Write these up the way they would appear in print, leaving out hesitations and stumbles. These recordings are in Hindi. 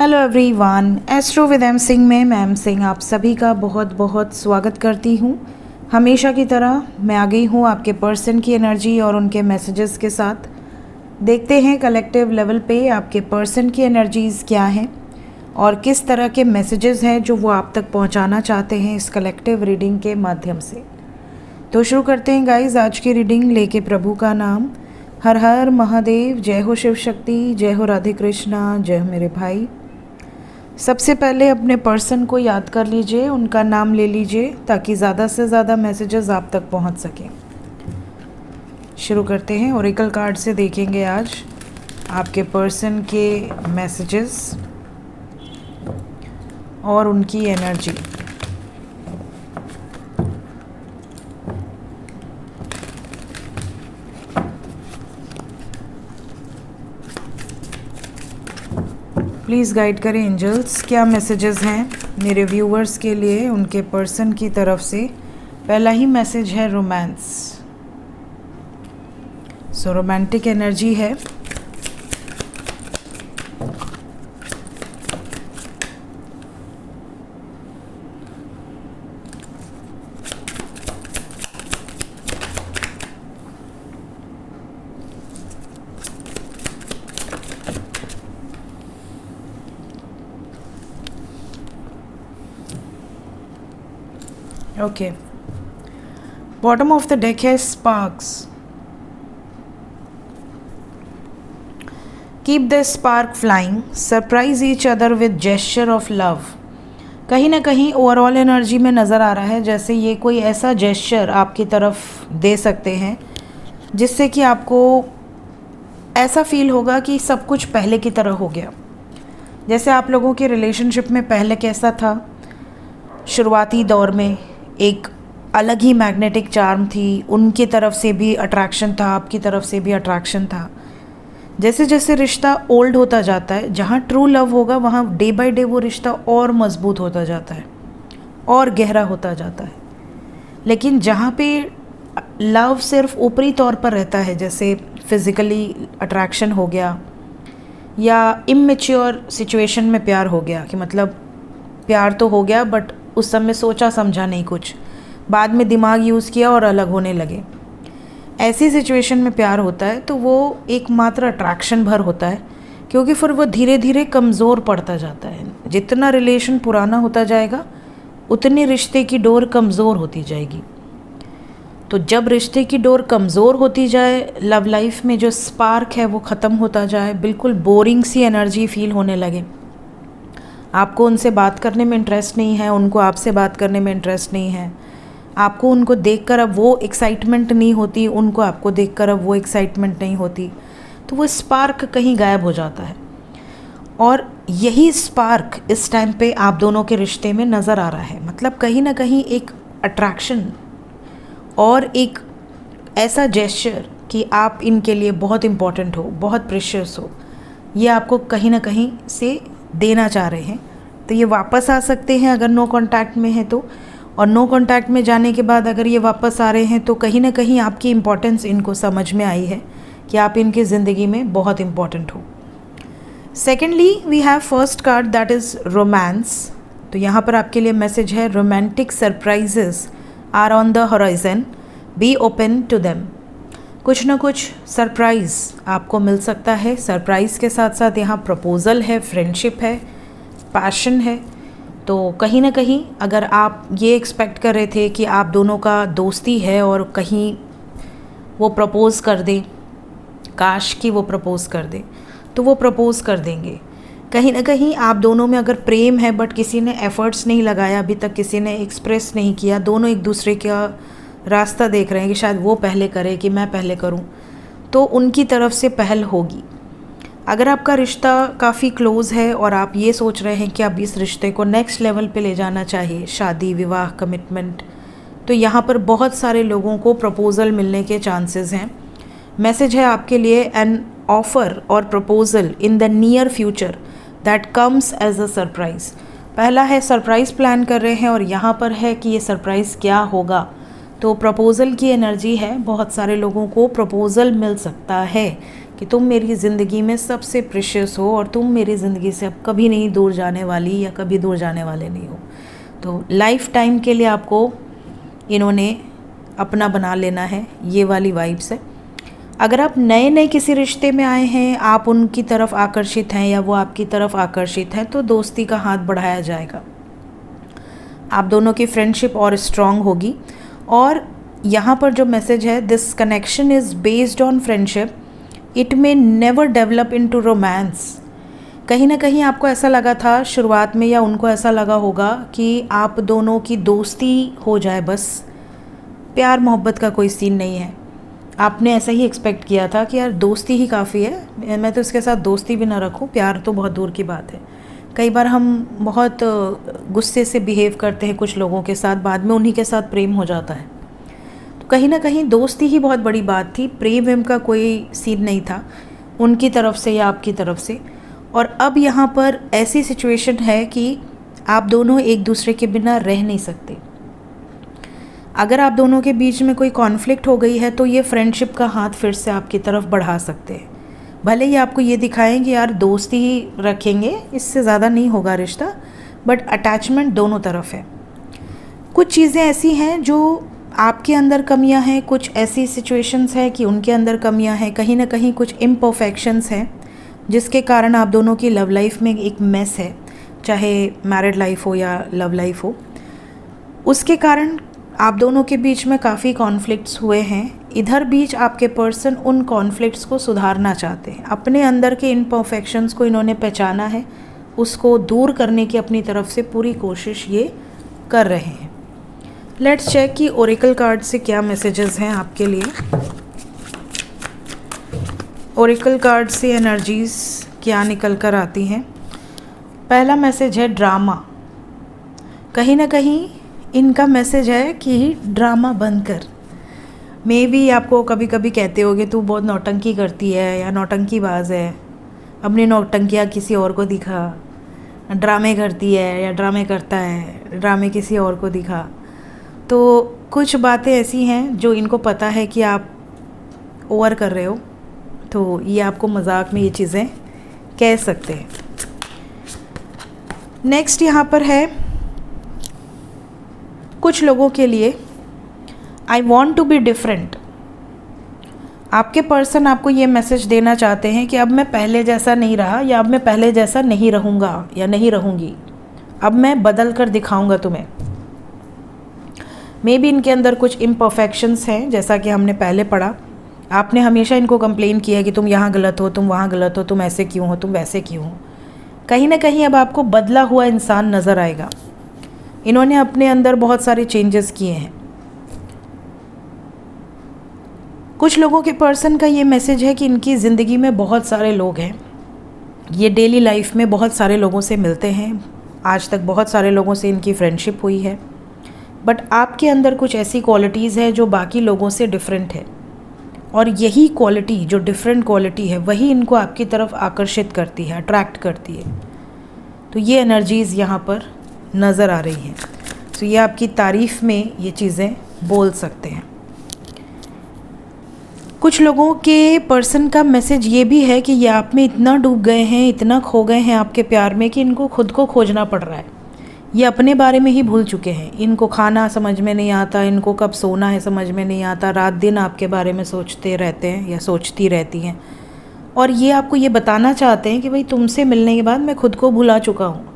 Hello everyone, astro with M Singh में मैं एम सिंह आप सभी का बहुत बहुत स्वागत करती हूँ। हमेशा की तरह मैं आ गई हूँ आपके पर्सन की एनर्जी और उनके मैसेजेस के साथ। देखते हैं कलेक्टिव लेवल पे आपके पर्सन की एनर्जीज़ क्या हैं और किस तरह के मैसेजेस हैं जो वो आप तक पहुँचाना चाहते हैं इस कलेक्टिव रीडिंग के माध्यम से। तो शुरू करते हैं गाइज आज की रीडिंग लेके प्रभु का नाम। हर हर महादेव, जय हो शिव शक्ति, जय हो राधे कृष्णा, जय हो मेरे भाई। सबसे पहले अपने पर्सन को याद कर लीजिए, उनका नाम ले लीजिए ताकि ज़्यादा से ज़्यादा मैसेजेस आप तक पहुंच सकें। शुरू करते हैं। ओरेकल कार्ड से देखेंगे आज आपके पर्सन के मैसेजेस और उनकी एनर्जी। प्लीज़ गाइड करें एंजल्स, क्या मैसेजेस हैं मेरे व्यूवर्स के लिए उनके पर्सन की तरफ से। पहला ही मैसेज है रोमांस। सो रोमांटिक एनर्जी है। Okay, bottom of the deck है sparks. Keep the spark flying, surprise each other with gesture of love. कहीं ना कहीं ओवरऑल एनर्जी में नज़र आ रहा है जैसे ये कोई ऐसा जेस्चर आपकी तरफ दे सकते हैं जिससे कि आपको ऐसा फील होगा कि सब कुछ पहले की तरह हो गया। जैसे आप लोगों के रिलेशनशिप में पहले कैसा था, शुरुआती दौर में एक अलग ही मैग्नेटिक चार्म थी, उनकी तरफ से भी अट्रैक्शन था, आपकी तरफ से भी अट्रैक्शन था। जैसे जैसे रिश्ता ओल्ड होता जाता है, जहाँ ट्रू लव होगा वहाँ डे बाय डे वो रिश्ता और मजबूत होता जाता है और गहरा होता जाता है। लेकिन जहाँ पे लव सिर्फ ऊपरी तौर पर रहता है, जैसे फिज़िकली अट्रैक्शन हो गया या इमैच्योर सिचुएशन में प्यार हो गया कि मतलब प्यार तो हो गया बट उस समय सोचा समझा नहीं कुछ, बाद में दिमाग यूज़ किया और अलग होने लगे, ऐसी सिचुएशन में प्यार होता है तो वो एकमात्र अट्रैक्शन भर होता है, क्योंकि फिर वो धीरे धीरे कमज़ोर पड़ता जाता है। जितना रिलेशन पुराना होता जाएगा उतनी रिश्ते की डोर कमज़ोर होती जाएगी। तो जब रिश्ते की डोर कमज़ोर होती जाए, लव लाइफ में जो स्पार्क है वो ख़त्म होता जाए, बिल्कुल बोरिंग सी एनर्जी फील होने लगे, आपको उनसे बात करने में इंटरेस्ट नहीं है, उनको आपसे बात करने में इंटरेस्ट नहीं है, आपको उनको देखकर अब वो एक्साइटमेंट नहीं होती, उनको आपको देखकर अब वो एक्साइटमेंट नहीं होती, तो वो स्पार्क कहीं गायब हो जाता है। और यही स्पार्क इस टाइम पे आप दोनों के रिश्ते में नज़र आ रहा है। मतलब कहीं ना कहीं एक अट्रैक्शन और एक ऐसा जेस्चर कि आप इनके लिए बहुत इम्पॉर्टेंट हो, बहुत प्रेशियस हो, ये आपको कहीं ना कहीं से देना चाह रहे हैं। तो ये वापस आ सकते हैं अगर नो कांटेक्ट में है तो, और नो कांटेक्ट में जाने के बाद अगर ये वापस आ रहे हैं तो कहीं ना कहीं आपकी इम्पोर्टेंस इनको समझ में आई है कि आप इनकी ज़िंदगी में बहुत इम्पॉर्टेंट हो। Secondly we have first card that is romance. तो यहाँ पर आपके लिए मैसेज है, romantic surprises are on the horizon, be open to them. कुछ ना कुछ सरप्राइज़ आपको मिल सकता है। सरप्राइज़ के साथ साथ यहाँ प्रपोज़ल है, फ्रेंडशिप है, पैशन है। तो कहीं ना कहीं अगर आप ये एक्सपेक्ट कर रहे थे कि आप दोनों का दोस्ती है और कहीं वो प्रपोज़ कर दें, काश कि वो प्रपोज़ कर दें, तो वो प्रपोज़ कर देंगे। कहीं ना कहीं आप दोनों में अगर प्रेम है बट किसी ने एफ़र्ट्स नहीं लगाया, अभी तक किसी ने एक्सप्रेस नहीं किया, दोनों एक दूसरे का रास्ता देख रहे हैं कि शायद वो पहले करे कि मैं पहले करूं, तो उनकी तरफ से पहल होगी। अगर आपका रिश्ता काफ़ी क्लोज़ है और आप ये सोच रहे हैं कि आप इस रिश्ते को नेक्स्ट लेवल पे ले जाना चाहिए, शादी, विवाह, कमिटमेंट, तो यहाँ पर बहुत सारे लोगों को प्रपोज़ल मिलने के चांसेस हैं। मैसेज है आपके लिए, एन ऑफ़र और proposal in the near future that comes as a surprise. पहला है सरप्राइज़ प्लान कर रहे हैं और यहाँ पर है कि ये सरप्राइज़ क्या होगा। तो प्रपोज़ल की एनर्जी है, बहुत सारे लोगों को प्रपोज़ल मिल सकता है कि तुम मेरी ज़िंदगी में सबसे प्रेशियस हो और तुम मेरी ज़िंदगी से अब कभी नहीं दूर जाने वाली या कभी दूर जाने वाले नहीं हो। तो लाइफ टाइम के लिए आपको इन्होंने अपना बना लेना है, ये वाली वाइब्स है। अगर आप नए नए किसी रिश्ते में आए हैं, आप उनकी तरफ आकर्षित हैं या वो आपकी तरफ आकर्षित हैं, तो दोस्ती का हाथ बढ़ाया जाएगा। आप दोनों की फ्रेंडशिप और स्ट्रॉन्ग होगी। और यहाँ पर जो मैसेज है, this connection is based on friendship, it may never develop into romance. कहीं ना कहीं आपको ऐसा लगा था शुरुआत में, या उनको ऐसा लगा होगा कि आप दोनों की दोस्ती हो जाए बस, प्यार मोहब्बत का कोई सीन नहीं है। आपने ऐसा ही एक्सपेक्ट किया था कि यार दोस्ती ही काफ़ी है, मैं तो इसके साथ दोस्ती भी ना रखूं, प्यार तो बहुत दूर की बात है। कई बार हम बहुत गुस्से से बिहेव करते हैं कुछ लोगों के साथ, बाद में उन्हीं के साथ प्रेम हो जाता है। तो कहीं ना कहीं दोस्ती ही बहुत बड़ी बात थी, प्रेम वेम का कोई सीन नहीं था उनकी तरफ से या आपकी तरफ से। और अब यहाँ पर ऐसी सिचुएशन है कि आप दोनों एक दूसरे के बिना रह नहीं सकते। अगर आप दोनों के बीच में कोई कॉन्फ्लिक्ट हो गई है तो ये फ्रेंडशिप का हाथ फिर से आपकी तरफ बढ़ा सकते हैं। भले ही आपको ये दिखाएं कि यार दोस्ती ही रखेंगे, इससे ज़्यादा नहीं होगा रिश्ता, बट अटैचमेंट दोनों तरफ है। कुछ चीज़ें ऐसी हैं जो आपके अंदर कमियां हैं, कुछ ऐसी सिचुएशंस हैं कि उनके अंदर कमियां हैं, कहीं ना कहीं कुछ इम्परफेक्शंस हैं जिसके कारण आप दोनों की लव लाइफ में एक मेस है, चाहे मैरिड लाइफ हो या लव लाइफ हो। उसके कारण आप दोनों के बीच में काफ़ी कॉन्फ्लिक्ट्स हुए हैं। इधर बीच आपके पर्सन उन कॉन्फ्लिक्ट्स को सुधारना चाहते हैं, अपने अंदर के इम्परफेक्शंस को इन्होंने पहचाना है, उसको दूर करने की अपनी तरफ से पूरी कोशिश ये कर रहे हैं। लेट्स चेक कि ओरेकल कार्ड से क्या मैसेजेस हैं आपके लिए। ओरेकल कार्ड से एनर्जीज़ क्या निकल कर आती हैं। पहला मैसेज है ड्रामा। कहीं ना कहीं इनका मैसेज है कि ड्रामा बंद कर। मे बी आपको कभी कभी कहते होगे तू बहुत नौटंकी करती है या नौटंकी बाज है, अपनी नौटंकियाँ किसी और को दिखा, ड्रामे करती है या ड्रामे करता है, ड्रामे किसी और को दिखा। तो कुछ बातें ऐसी हैं जो इनको पता है कि आप ओवर कर रहे हो, तो ये आपको मजाक में ये चीज़ें कह सकते हैं। नेक्स्ट यहाँ पर है कुछ लोगों के लिए I want to be different. आपके पर्सन आपको ये मैसेज देना चाहते हैं कि अब मैं पहले जैसा नहीं रहा, या अब मैं पहले जैसा नहीं रहूँगा या नहीं रहूँगी, अब मैं बदल कर दिखाऊँगा तुम्हें। मे बी इनके अंदर कुछ इम्परफेक्शंस हैं, जैसा कि हमने पहले पढ़ा। आपने हमेशा इनको कंप्लेन किया कि तुम यहाँ गलत हो, तुम वहाँ गलत हो, तुम ऐसे क्यों हो, तुम वैसे क्यों हो। कहीं ना कहीं अब आपको बदला हुआ इंसान नज़र आएगा। इन्होंने अपने अंदर बहुत सारे चेंजेस किए हैं। कुछ लोगों के पर्सन का ये मैसेज है कि इनकी ज़िंदगी में बहुत सारे लोग हैं, ये डेली लाइफ में बहुत सारे लोगों से मिलते हैं, आज तक बहुत सारे लोगों से इनकी फ्रेंडशिप हुई है, बट आपके अंदर कुछ ऐसी क्वालिटीज़ है जो बाकी लोगों से डिफरेंट है, और यही क्वालिटी जो डिफरेंट क्वालिटी है वही इनको आपकी तरफ आकर्षित करती है, अट्रैक्ट करती है। तो ये एनर्जीज़ यहाँ पर नज़र आ रही हैं। तो ये आपकी तारीफ़ में ये चीज़ें बोल सकते हैं। कुछ लोगों के पर्सन का मैसेज ये भी है कि ये आप में इतना डूब गए हैं, इतना खो गए हैं आपके प्यार में कि इनको खुद को खोजना पड़ रहा है। ये अपने बारे में ही भूल चुके हैं, इनको खाना समझ में नहीं आता, इनको कब सोना है समझ में नहीं आता, रात दिन आपके बारे में सोचते रहते हैं या सोचती रहती हैं। और ये आपको ये बताना चाहते हैं कि भाई तुमसे मिलने के बाद मैं खुद को भुला चुका हूँ,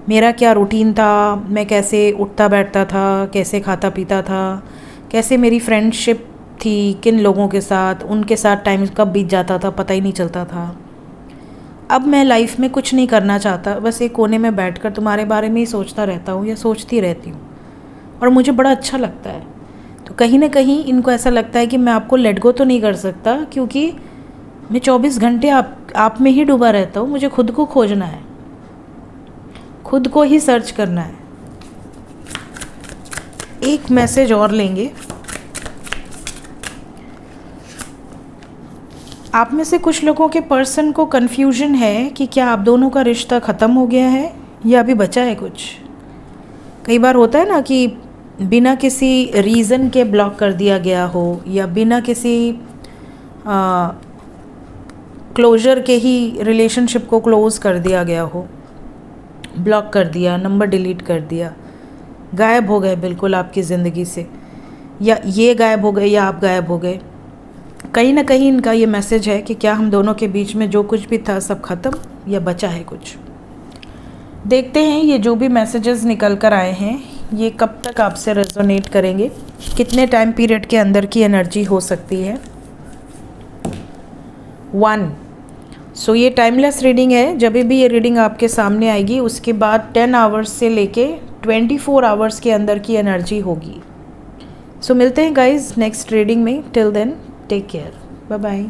मेरा क्या रूटीन था, मैं कैसे उठता बैठता था, कैसे खाता पीता था, कैसे मेरी फ्रेंडशिप थी, किन लोगों के साथ, उनके साथ टाइम कब बीत जाता था पता ही नहीं चलता था। अब मैं लाइफ में कुछ नहीं करना चाहता, बस एक कोने में बैठकर तुम्हारे बारे में ही सोचता रहता हूँ या सोचती रहती हूँ, और मुझे बड़ा अच्छा लगता है। तो कहीं ना कहीं इनको ऐसा लगता है कि मैं आपको लेट गो तो नहीं कर सकता, क्योंकि मैं 24 घंटे आप में ही डूबा रहता हूँ, मुझे खुद को खोजना है, खुद को ही सर्च करना है। एक मैसेज और लेंगे। आप में से कुछ लोगों के पर्सन को कन्फ्यूजन है कि क्या आप दोनों का रिश्ता ख़त्म हो गया है या अभी बचा है कुछ। कई बार होता है ना कि बिना किसी रीज़न के ब्लॉक कर दिया गया हो, या बिना किसी क्लोजर के ही रिलेशनशिप को क्लोज़ कर दिया गया हो, ब्लॉक कर दिया, नंबर डिलीट कर दिया, गायब हो गए बिल्कुल आपकी ज़िंदगी से, या ये गायब हो गए या आप गायब हो गए। कहीं ना कहीं इनका ये मैसेज है कि क्या हम दोनों के बीच में जो कुछ भी था सब ख़त्म या बचा है कुछ। देखते हैं ये जो भी मैसेजेस निकल कर आए हैं ये कब तक आपसे रेजोनेट करेंगे, कितने टाइम पीरियड के अंदर की एनर्जी हो सकती है। 1 सो ये टाइमलेस रीडिंग है। जब भी ये रीडिंग आपके सामने आएगी उसके बाद 10 आवर्स से लेके 24 आवर्स के अंदर की एनर्जी होगी। सो मिलते हैं गाइज नेक्स्ट रीडिंग में। Till then take care, bye bye.